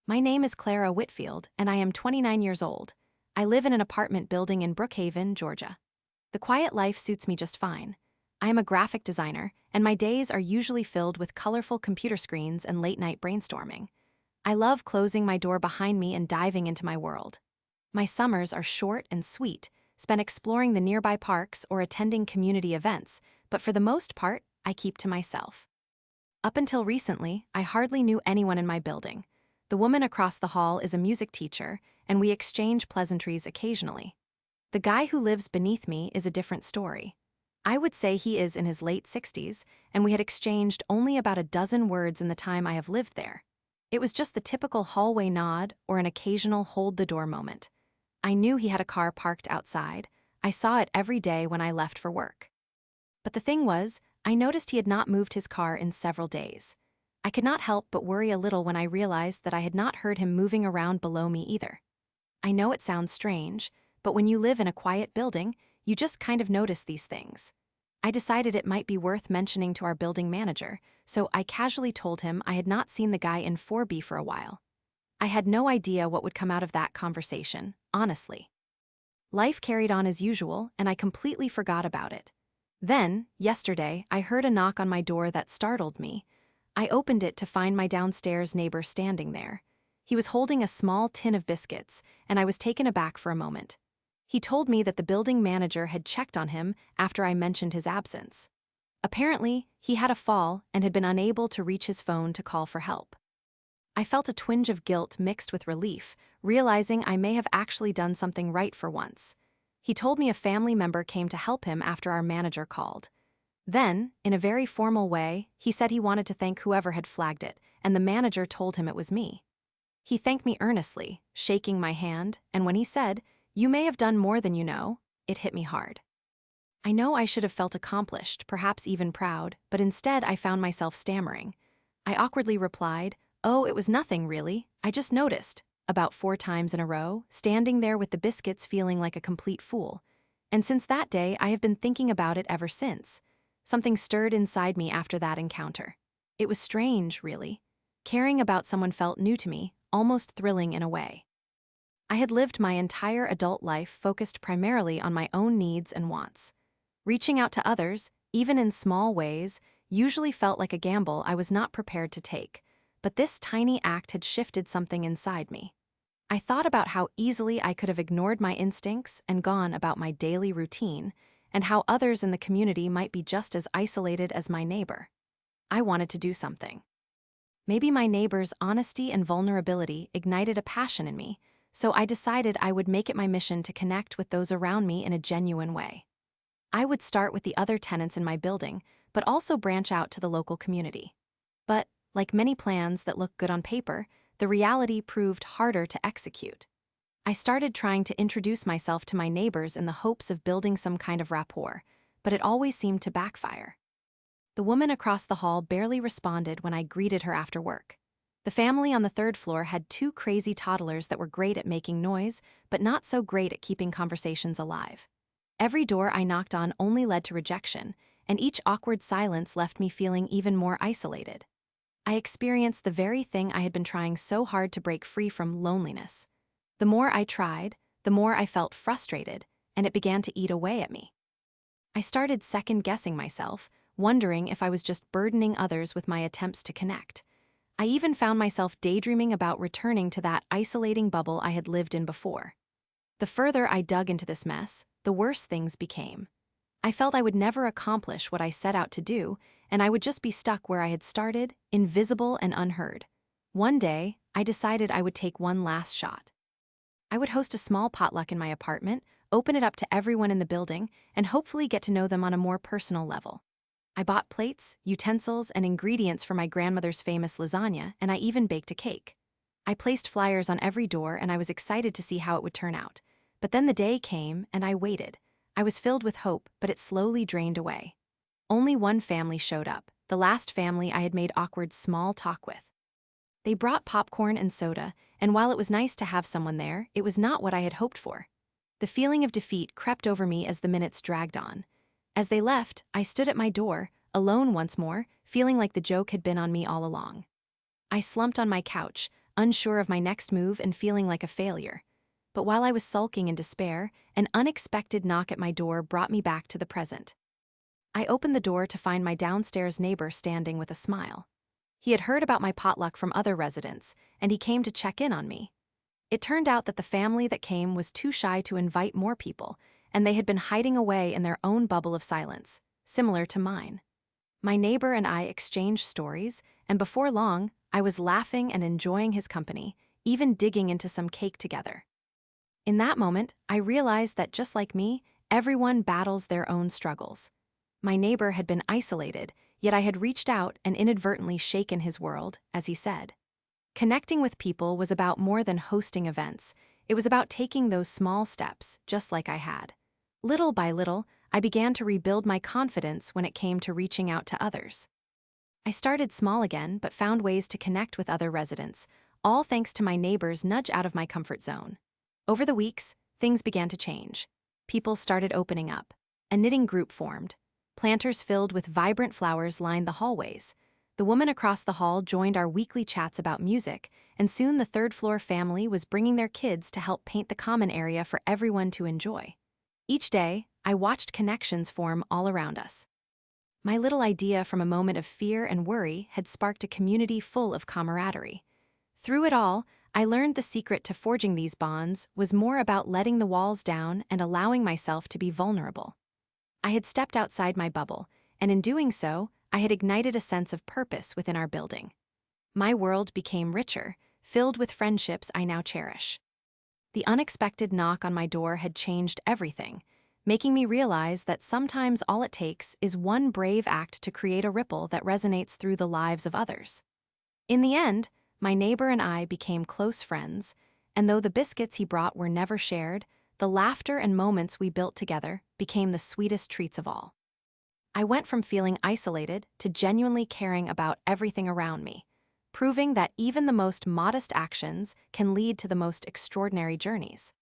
My name is Clara Whitfield, and I am 29 years old. I live in an apartment building in Brookhaven, Georgia. The quiet life suits me just fine. I am a graphic designer, and my days are usually filled with colorful computer screens and late-night brainstorming. I love closing my door behind me and diving into my world. My summers are short and sweet, spent exploring the nearby parks or attending community events, but for the most part, I keep to myself. Up until recently, I hardly knew anyone in my building. The woman across the hall is a music teacher, and we exchange pleasantries occasionally. The guy who lives beneath me is a different story. I would say he is in his late 60s, and we had exchanged only about a dozen words in the time I have lived there. It was just the typical hallway nod or an occasional hold-the-door moment. I knew he had a car parked outside. I saw it every day when I left for work. But the thing was, I noticed he had not moved his car in several days. I could not help but worry a little when I realized that I had not heard him moving around below me either. I know it sounds strange, but when you live in a quiet building, you just kind of notice these things. I decided it might be worth mentioning to our building manager, so I casually told him I had not seen the guy in 4B for a while. I had no idea what would come out of that conversation, honestly. Life carried on as usual, and I completely forgot about it. Then, yesterday, I heard a knock on my door that startled me. I opened it to find my downstairs neighbor standing there. He was holding a small tin of biscuits, and I was taken aback for a moment. He told me that the building manager had checked on him after I mentioned his absence. Apparently, he had a fall and had been unable to reach his phone to call for help. I felt a twinge of guilt mixed with relief, realizing I may have actually done something right for once. He told me a family member came to help him after our manager called. Then, in a very formal way, he said he wanted to thank whoever had flagged it, and the manager told him it was me. He thanked me earnestly, shaking my hand, and when he said, "You may have done more than you know," it hit me hard. I know I should have felt accomplished, perhaps even proud, but instead I found myself stammering. I awkwardly replied, "Oh, it was nothing, really. I just noticed," about 4 times in a row, standing there with the biscuits feeling like a complete fool. And since that day, I have been thinking about it ever since. Something stirred inside me after that encounter. It was strange, really. Caring about someone felt new to me, almost thrilling in a way. I had lived my entire adult life focused primarily on my own needs and wants. Reaching out to others, even in small ways, usually felt like a gamble I was not prepared to take, but this tiny act had shifted something inside me. I thought about how easily I could have ignored my instincts and gone about my daily routine, and how others in the community might be just as isolated as my neighbor. I wanted to do something. Maybe my neighbor's honesty and vulnerability ignited a passion in me, so I decided I would make it my mission to connect with those around me in a genuine way. I would start with the other tenants in my building, but also branch out to the local community. But, like many plans that look good on paper, the reality proved harder to execute. I started trying to introduce myself to my neighbors in the hopes of building some kind of rapport, but it always seemed to backfire. The woman across the hall barely responded when I greeted her after work. The family on the third floor had 2 crazy toddlers that were great at making noise, but not so great at keeping conversations alive. Every door I knocked on only led to rejection, and each awkward silence left me feeling even more isolated. I experienced the very thing I had been trying so hard to break free from: loneliness. The more I tried, the more I felt frustrated, and it began to eat away at me. I started second-guessing myself, wondering if I was just burdening others with my attempts to connect. I even found myself daydreaming about returning to that isolating bubble I had lived in before. The further I dug into this mess, the worse things became. I felt I would never accomplish what I set out to do, and I would just be stuck where I had started, invisible and unheard. One day, I decided I would take one last shot. I would host a small potluck in my apartment, open it up to everyone in the building, and hopefully get to know them on a more personal level. I bought plates, utensils, and ingredients for my grandmother's famous lasagna, and I even baked a cake. I placed flyers on every door, and I was excited to see how it would turn out. But then the day came, and I waited. I was filled with hope, but it slowly drained away. Only one family showed up, the last family I had made awkward small talk with. They brought popcorn and soda, and while it was nice to have someone there, it was not what I had hoped for. The feeling of defeat crept over me as the minutes dragged on. As they left, I stood at my door, alone once more, feeling like the joke had been on me all along. I slumped on my couch, unsure of my next move and feeling like a failure. But while I was sulking in despair, an unexpected knock at my door brought me back to the present. I opened the door to find my downstairs neighbor standing with a smile. He had heard about my potluck from other residents, and he came to check in on me. It turned out that the family that came was too shy to invite more people, and they had been hiding away in their own bubble of silence, similar to mine. My neighbor and I exchanged stories, and before long, I was laughing and enjoying his company, even digging into some cake together. In that moment, I realized that just like me, everyone battles their own struggles. My neighbor had been isolated, yet I had reached out and inadvertently shaken his world, as he said. Connecting with people was about more than hosting events. It was about taking those small steps, just like I had. Little by little, I began to rebuild my confidence when it came to reaching out to others. I started small again, but found ways to connect with other residents, all thanks to my neighbor's nudge out of my comfort zone. Over the weeks, things began to change. People started opening up. A knitting group formed. Planters filled with vibrant flowers lined the hallways. The woman across the hall joined our weekly chats about music, and soon the third-floor family was bringing their kids to help paint the common area for everyone to enjoy. Each day, I watched connections form all around us. My little idea from a moment of fear and worry had sparked a community full of camaraderie. Through it all, I learned the secret to forging these bonds was more about letting the walls down and allowing myself to be vulnerable. I had stepped outside my bubble, and in doing so, I had ignited a sense of purpose within our building. My world became richer, filled with friendships I now cherish. The unexpected knock on my door had changed everything, making me realize that sometimes all it takes is one brave act to create a ripple that resonates through the lives of others. In the end, my neighbor and I became close friends, and though the biscuits he brought were never shared, the laughter and moments we built together became the sweetest treats of all. I went from feeling isolated to genuinely caring about everything around me, proving that even the most modest actions can lead to the most extraordinary journeys.